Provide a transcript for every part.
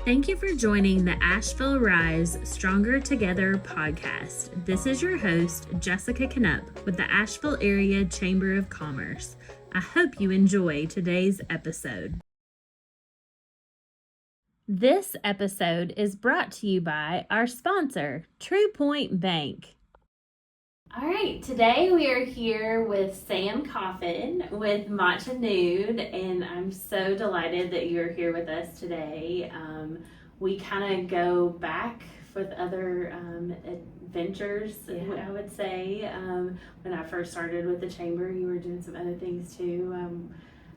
Thank you for joining the Asheville Rise Stronger Together podcast. This is your host, Jessica Knupp with the Asheville Area Chamber of Commerce. I hope you enjoy today's episode. This episode is brought to you by our sponsor, True Point Bank. All right, today we are here with Samm Coffin with Matcha Nude, and I'm so delighted that you're here with us today. We kind of go back with other adventures, I would say. When I first started with the chamber, you were doing some other things too.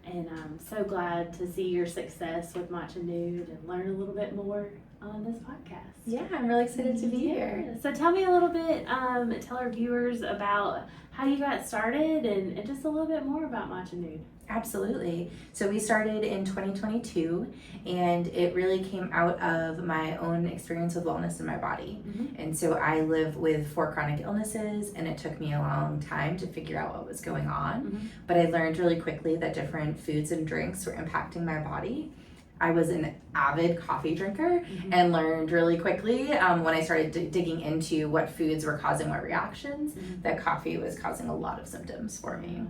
And I'm so glad to see your success with Matcha Nude and learn a little bit more on this podcast. Yeah, I'm really excited to be here. So tell me a little bit, tell our viewers about how you got started and just a little bit more about Matcha Nude. Absolutely. So we started in 2022, and it really came out of my own experience with wellness in my body. Mm-hmm. And so I live with 4 chronic illnesses, and it took me a long time to figure out what was going on. Mm-hmm. But I learned really quickly that different foods and drinks were impacting my body. I was an avid coffee drinker and learned really quickly when I started digging into what foods were causing what reactions, that coffee was causing a lot of symptoms for me.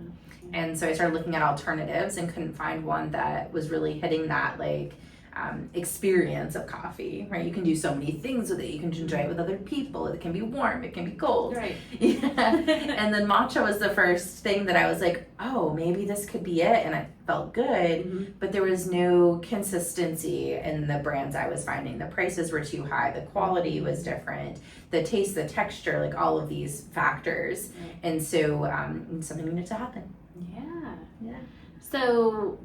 And so I started looking at alternatives and couldn't find one that was really hitting that experience of coffee, right? You can do so many things with it. You can enjoy it with other people. It can be warm. It can be cold. Right. Yeah. And then matcha was the first thing that I was like, oh, maybe this could be it. And I felt good, but there was no consistency in the brands I was finding. The prices were too high. The quality was different. The taste, the texture, like all of these factors. Right. And so something needed to happen. Yeah. So,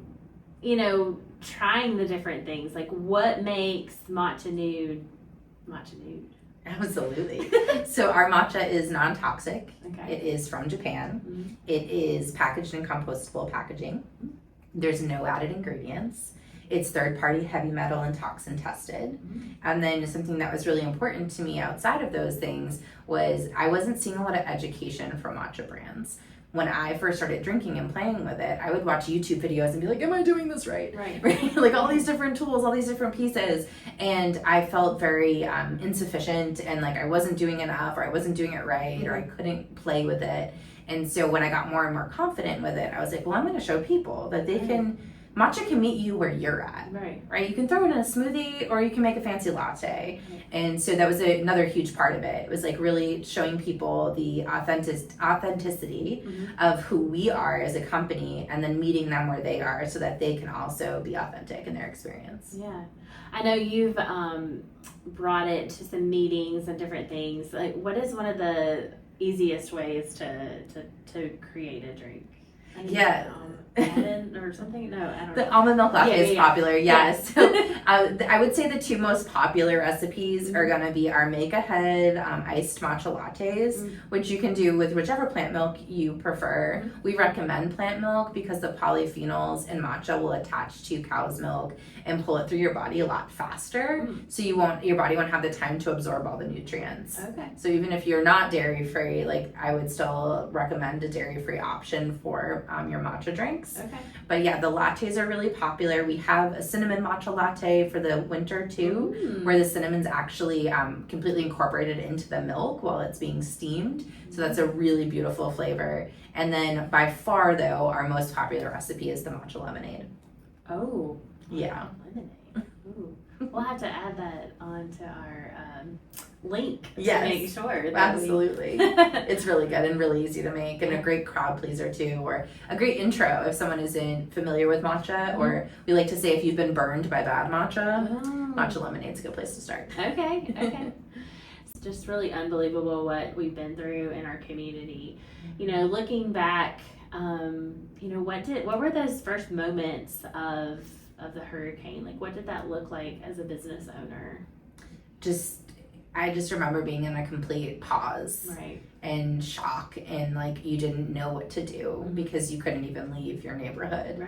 trying the different things, like what makes Matcha Nude? Absolutely. So our matcha is non-toxic. Okay. It is from Japan. It is packaged in compostable packaging. There's no added ingredients. It's third-party heavy metal and toxin tested. And then something that was really important to me outside of those things was I wasn't seeing a lot of education from matcha brands. When I first started drinking and playing with it, I would watch YouTube videos and be like, am I doing this right? Right. Like all these different tools, all these different pieces. And I felt very insufficient and like I wasn't doing enough or I wasn't doing it right or I couldn't play with it. And so when I got more and more confident with it, I was like, well, I'm going to show people that they can, matcha can meet you where you're at. Right? You can throw it in a smoothie or you can make a fancy latte. And so that was another huge part of it. It was like really showing people the authenticity of who we are as a company and then meeting them where they are so that they can also be authentic in their experience. Yeah. I know you've brought it to some meetings and different things. Like, what is one of the easiest ways to create a drink? Almond or something? No, I don't know. The almond milk latte is popular, yes. Yeah. So I would say the 2 most popular recipes are going to be our make ahead iced matcha lattes, which you can do with whichever plant milk you prefer. We recommend plant milk because the polyphenols in matcha will attach to cow's milk and pull it through your body a lot faster. So your body won't have the time to absorb all the nutrients. Okay. So even if you're not dairy free, like I would still recommend a dairy free option for your matcha drinks. Okay. But yeah, the lattes are really popular. We have a cinnamon matcha latte for the winter too, where the cinnamon's actually completely incorporated into the milk while it's being steamed. So that's a really beautiful flavor. And then by far though, our most popular recipe is the matcha lemonade. Oh. Yeah. Lemonade. Ooh. We'll have to add that onto our link to make sure. That absolutely. It's really good and really easy to make and a great crowd pleaser too, or a great intro if someone isn't familiar with matcha, or we like to say if you've been burned by bad matcha, matcha lemonade's a good place to start. Okay. It's just really unbelievable what we've been through in our community. Looking back, what were those first moments of the hurricane? Like, what did that look like as a business owner? I just remember being in a complete pause and shock and like you didn't know what to do because you couldn't even leave your neighborhood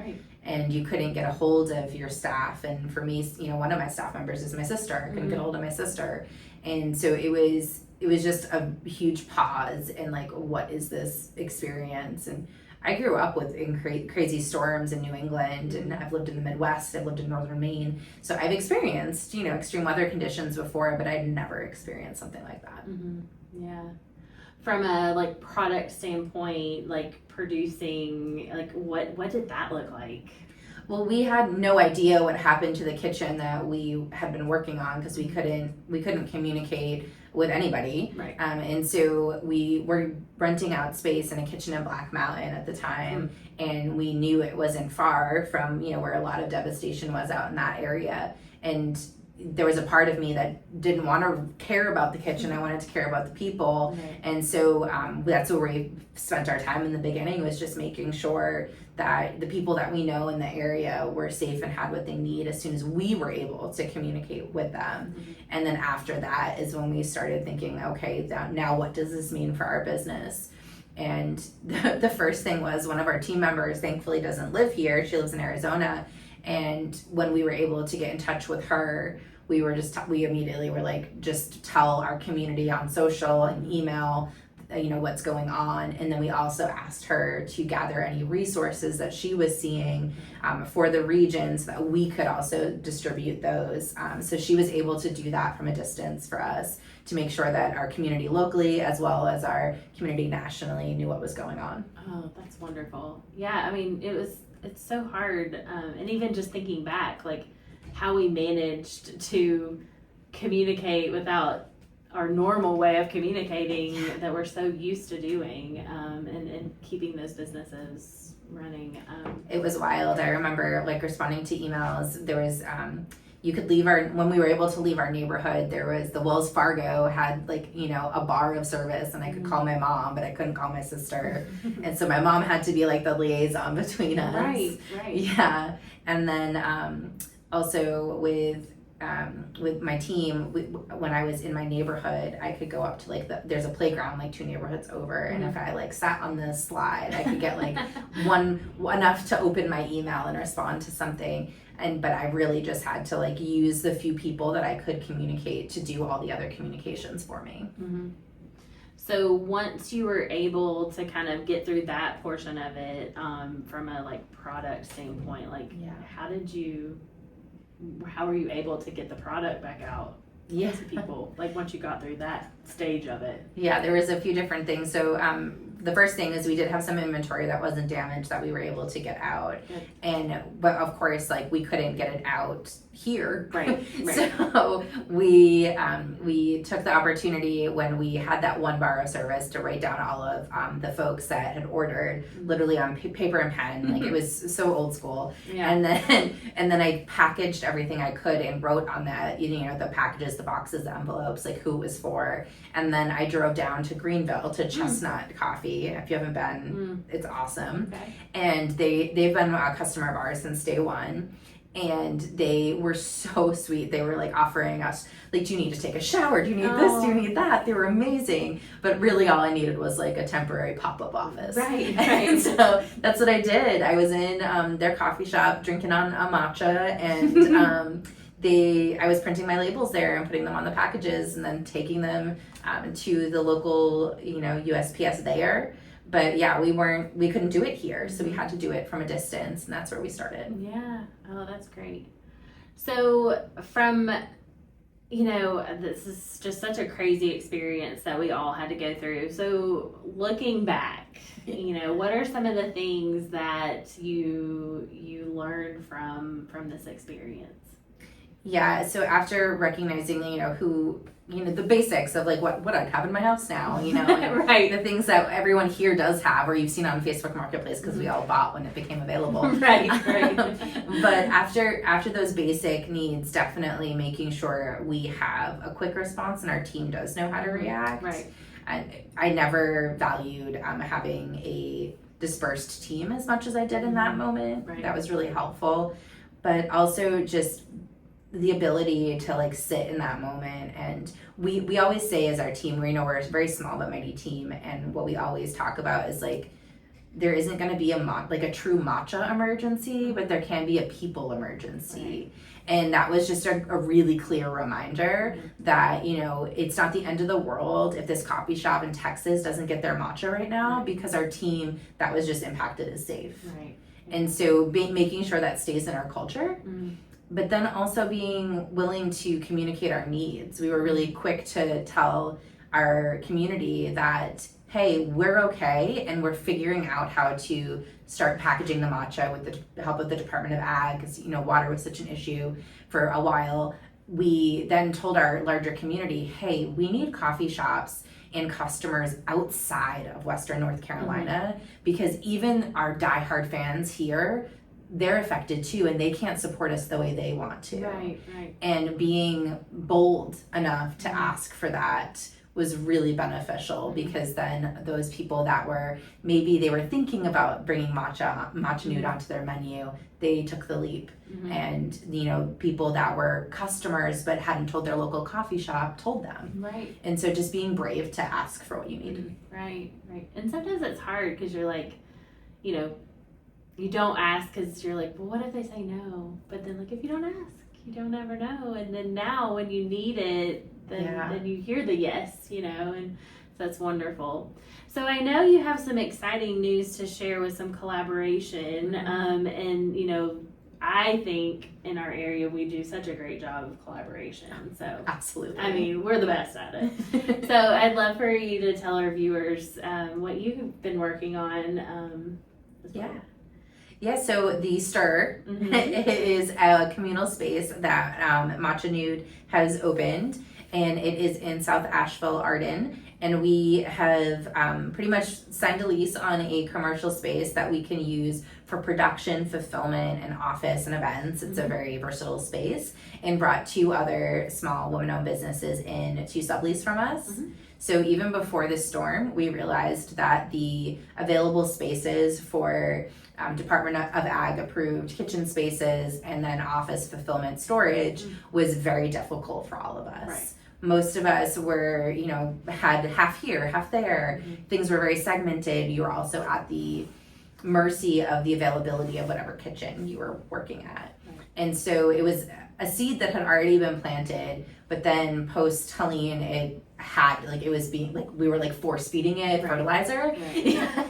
and you couldn't get a hold of your staff. And for me, one of my staff members is my sister. I couldn't get a hold of my sister. And so it was just a huge pause and like, what is this experience? And I grew up in crazy storms in New England, and I've lived in the Midwest, I've lived in northern Maine. So I've experienced, extreme weather conditions before, but I'd never experienced something like that. Yeah. From a like product standpoint, like producing, like what did that look like? Well, we had no idea what happened to the kitchen that we had been working on because we couldn't communicate with anybody. Right. And so we were renting out space in a kitchen in Black Mountain at the time, and we knew it wasn't far from where a lot of devastation was out in that area. And there was a part of me that didn't want to care about the kitchen. I wanted to care about the people. And so that's where we spent our time in the beginning, was just making sure that the people that we know in the area were safe and had what they need as soon as we were able to communicate with them. And then after that is when we started thinking, okay, now what does this mean for our business? And the first thing was, one of our team members thankfully doesn't live here. She lives in Arizona. And when we were able to get in touch with her, we immediately were like, just tell our community on social and email, what's going on. And then we also asked her to gather any resources that she was seeing for the region so that we could also distribute those. So she was able to do that from a distance for us to make sure that our community locally as well as our community nationally knew what was going on. Oh, that's wonderful. Yeah, I mean, it's so hard. And even just thinking back, like how we managed to communicate without our normal way of communicating that we're so used to doing, and keeping those businesses running. It was wild. I remember like responding to emails. There was you could leave when we were able to leave our neighborhood, there was the Wells Fargo had like a bar of service, and I could call my mom, but I couldn't call my sister. And so my mom had to be like the liaison between us. Right. Yeah. And then also with my team, when I was in my neighborhood, I could go up to like there's a playground like 2 neighborhoods over, and if I like sat on the slide, I could get like enough to open my email and respond to something. But I really just had to like use the few people that I could communicate to do all the other communications for me. So once you were able to kind of get through that portion of it, from a like product standpoint, like how were you able to get the product back out to people, like once you got through that stage of it? Yeah, there was a few different things. So the first thing is we did have some inventory that wasn't damaged that we were able to get out. But of course, like we couldn't get it out here. Right. So we took the opportunity when we had that 1 bar of service to write down all of the folks that had ordered literally on paper and pen. Like it was so old school. And then I packaged everything I could and wrote on that, the packages, the boxes, the envelopes, like who it was for. And then I drove down to Greenville to Chestnut Coffee. If you haven't been, it's awesome. And they've been a customer of ours since day one. And they were so sweet. They were like offering us, like, do you need to take a shower? Do you need this? Do you need that? They were amazing. But really all I needed was like a temporary pop-up office. Right. And so that's what I did. I was in their coffee shop drinking on a matcha, and I was printing my labels there and putting them on the packages and then taking them to the local, USPS there. But yeah, we couldn't do it here, so we had to do it from a distance, and that's where we started. Yeah. Oh, that's great. So from, this is just such a crazy experience that we all had to go through. So looking back, what are some of the things that you learned from this experience? Yeah, so after recognizing, who, the basics of like what I'd have in my house now, right. The things that everyone here does have, or you've seen on Facebook Marketplace because we all bought when it became available. Right. But after those basic needs, definitely making sure we have a quick response and our team does know how to react. Right. I never valued having a dispersed team as much as I did in that moment. Right. That was really helpful. But also just the ability to like sit in that moment. And we always say as our team, we're a very small but mighty team, and what we always talk about is like there isn't going to be a true matcha emergency, but there can be a people emergency. And that was just a really clear reminder that, you know, it's not the end of the world if this coffee shop in Texas doesn't get their matcha right now, because our team that was just impacted is safe. Right. And so making sure that stays in our culture, but then also being willing to communicate our needs. We were really quick to tell our community that, hey, we're okay, and we're figuring out how to start packaging the matcha with the help of the Department of Ag, because, you know, water was such an issue for a while. We then told our larger community, hey, we need coffee shops and customers outside of Western North Carolina, because even our diehard fans here, they're affected too, and they can't support us the way they want to. Right. And being bold enough to ask for that was really beneficial, because then those people that were, maybe they were thinking about bringing Matcha Nude onto their menu, they took the leap. And, you know, people that were customers but hadn't told their local coffee shop told them. Right. And so just being brave to ask for what you need. Right. And sometimes it's hard because you're like, you know, you don't ask because you're like, well, what if they say no? But then, like, if you don't ask, you don't ever know. And then now when you need it, then you hear the yes, you know, and so that's wonderful. So I know you have some exciting news to share with some collaboration. And, you know, I think in our area we do such a great job of collaboration. So absolutely, I mean, we're the best at it. So I'd love for you to tell our viewers what you've been working on. As well. Yeah, so the Stir is a communal space that Matcha Nude has opened, and it is in South Asheville, Arden. And we have pretty much signed a lease on a commercial space that we can use for production, fulfillment, and office and events. It's a very versatile space, and brought 2 other small women-owned businesses in to sublease from us. So even before this storm, we realized that the available spaces for Department of Ag approved kitchen spaces and then office fulfillment storage was very difficult for all of us. Right. Most of us were, you know, had half here, half there. Things were very segmented. You were also at the mercy of the availability of whatever kitchen you were working at. And so it was a seed that had already been planted, but then post Helene, it had, like, it was being, like, we were like force feeding it fertilizer.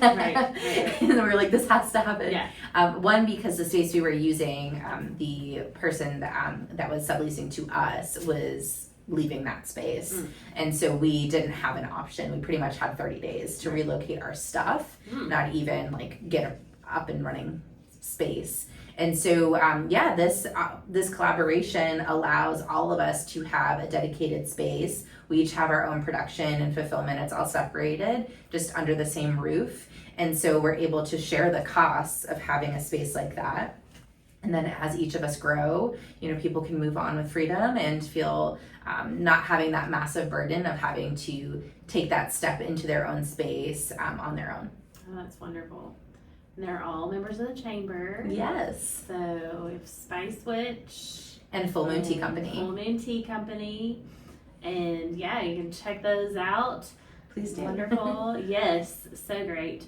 And we were like, this has to happen. One, because the space we were using, the person that was subleasing to us was leaving that space. And so we didn't have an option. We pretty much had 30 days to relocate our stuff, not even like get a up and running space. And so, this collaboration allows all of us to have a dedicated space. We each have our own production and fulfillment. It's all separated, just under the same roof. And so we're able to share the costs of having a space like that. And then as each of us grow, you know, people can move on with freedom and feel not having that massive burden of having to take that step into their own space on their own. Oh, that's wonderful. And they're all members of the chamber. Yes. So we have Spice Witch. And Full Moon Tea Company. Full Moon Tea Company. And yeah, you can check those out. Please do. Wonderful. Yes, so great.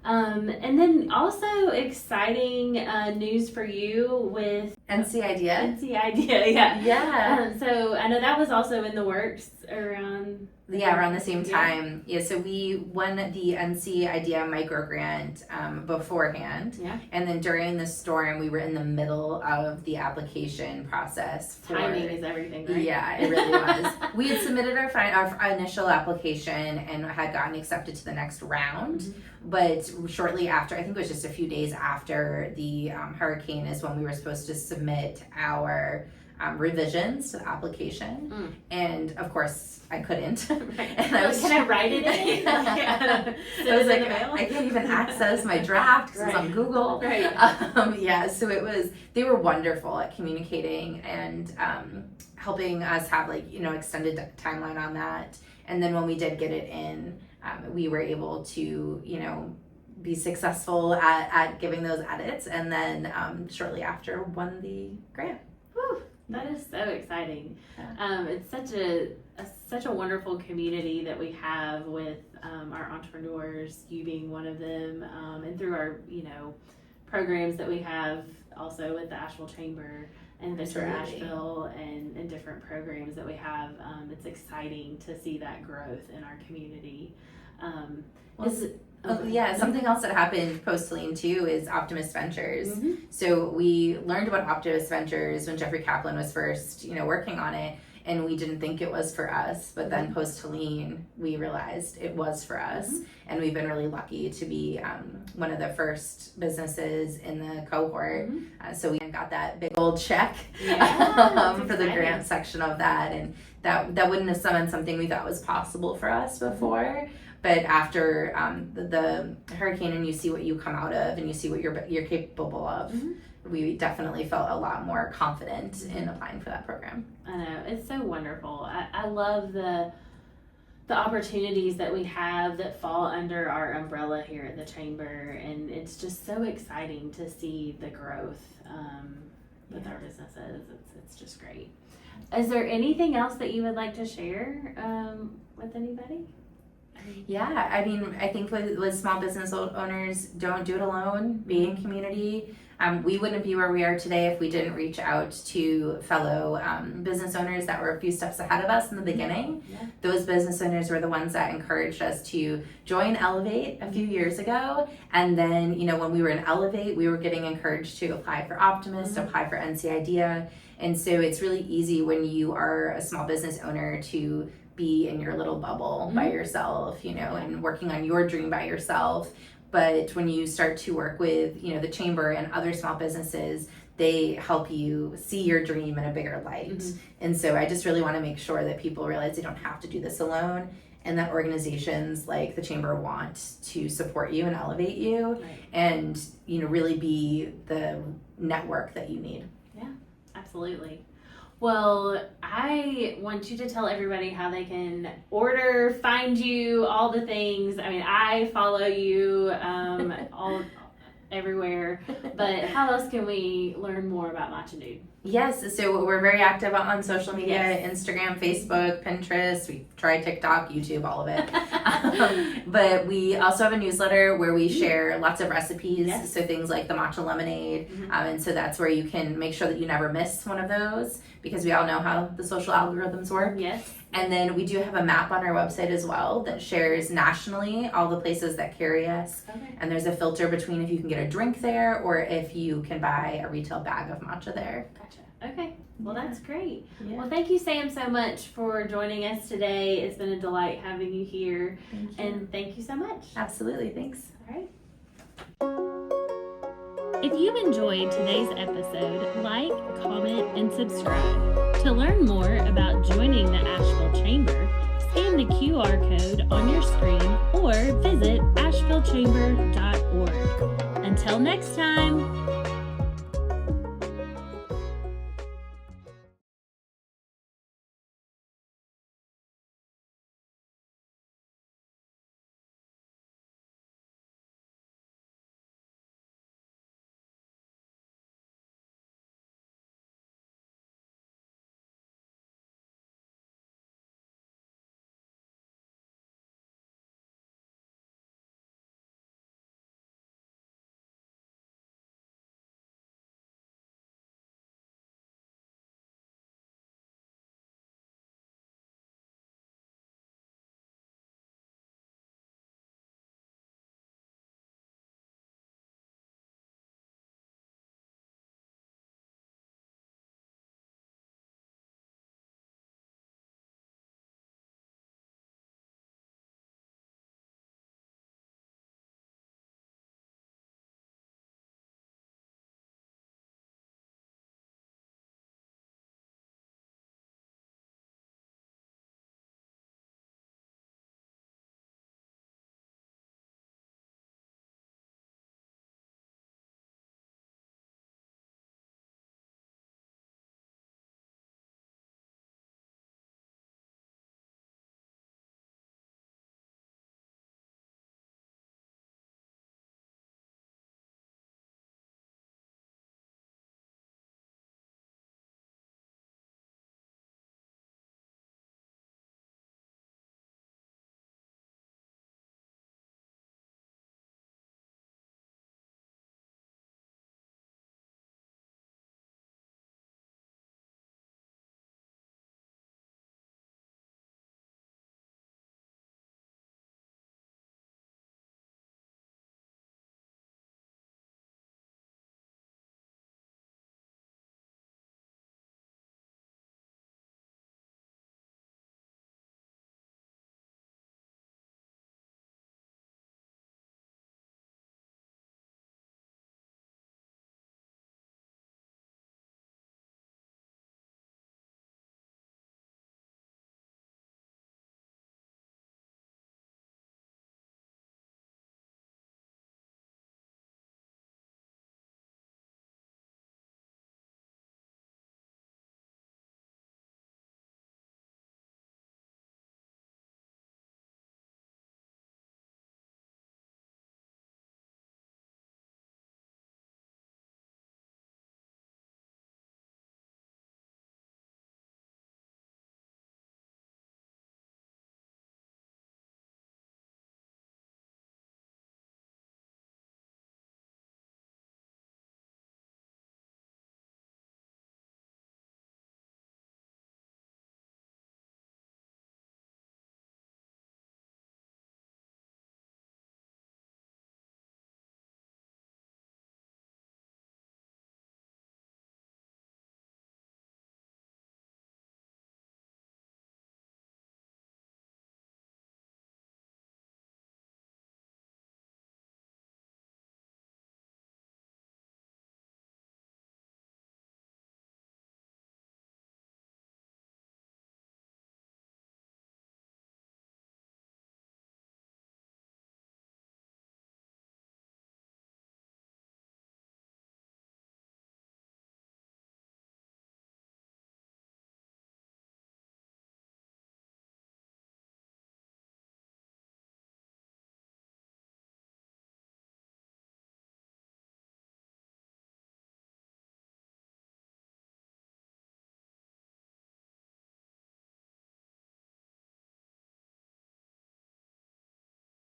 And then also exciting news for you with NC Idea. Yeah. So I know that was also in the works around the same time. Yeah, so we won the NC Idea micro grant beforehand. Yeah. And then during the storm, we were in the middle of the application process. Timing is everything, right? Yeah, it really was. We had submitted our initial application and had gotten accepted to the next round. But shortly after, I think it was just a few days after the hurricane, is when we were supposed to submit our revisions to the application. And of course, I couldn't. And I was, can I write it in? I was like, I can't even access my draft because it's on Google. So it was, they were wonderful at communicating and helping us have, like, you know, extended timeline on that. And then when we did get it in, we were able to, you know, be successful at giving those edits, and then shortly after won the grant. Whew, that is so exciting. It's such a such a wonderful community that we have with our entrepreneurs, you being one of them, and through our, programs that we have also with the Asheville Chamber and Venture Asheville and different programs that we have. It's exciting to see that growth in our community. Something else that happened post Helene too is Optimist Ventures. Mm-hmm. So we learned about Optimist Ventures when Jeffrey Kaplan was first, working on it, and we didn't think it was for us. But then post Helene, we realized it was for us, and we've been really lucky to be one of the first businesses in the cohort. So we got that big old check for the grant section of that, and that wouldn't have been something we thought was possible for us before. But after the hurricane, and you see what you come out of, and you see what you're capable of, we definitely felt a lot more confident in applying for that program. I know, it's so wonderful. I love the opportunities that we have that fall under our umbrella here at the Chamber, and it's just so exciting to see the growth with our businesses. It's just great. Is there anything else that you would like to share with anybody? Yeah, I think with small business owners, don't do it alone. Be in community. We wouldn't be where we are today if we didn't reach out to fellow business owners that were a few steps ahead of us in the beginning. Yeah. Those business owners were the ones that encouraged us to join Elevate a few years ago. And then, when we were in Elevate, we were getting encouraged to apply for Optimist, apply for NC IDEA. And so it's really easy when you are a small business owner to be in your little bubble by yourself, and working on your dream by yourself. But when you start to work with, the Chamber and other small businesses, they help you see your dream in a bigger light. And so I just really want to make sure that people realize they don't have to do this alone, and that organizations like the Chamber want to support you and elevate you, and, really be the network that you need. Yeah, absolutely. Well, I want you to tell everybody how they can order, find you, all the things. I mean, I follow you everywhere, but how else can we learn more about Matcha Nude? Yes, so we're very active on social media, Instagram, Facebook, Pinterest. We try TikTok, YouTube, all of it. But we also have a newsletter where we share lots of recipes, so things like the matcha lemonade. And so that's where you can make sure that you never miss one of those, because we all know how the social algorithms work. Yes. And then we do have a map on our website as well that shares nationally all the places that carry us. Okay. And there's a filter between if you can get a drink there or if you can buy a retail bag of matcha there. Gotcha. Okay. Well, that's great. Yeah. Well, thank you, Sam, so much for joining us today. It's been a delight having you here. Thank you. And thank you so much. Absolutely. Thanks. All right. If you enjoyed today's episode, like, comment, and subscribe. To learn more about joining the Asheville Chamber, scan the QR code on your screen or visit ashevillechamber.org. Until next time.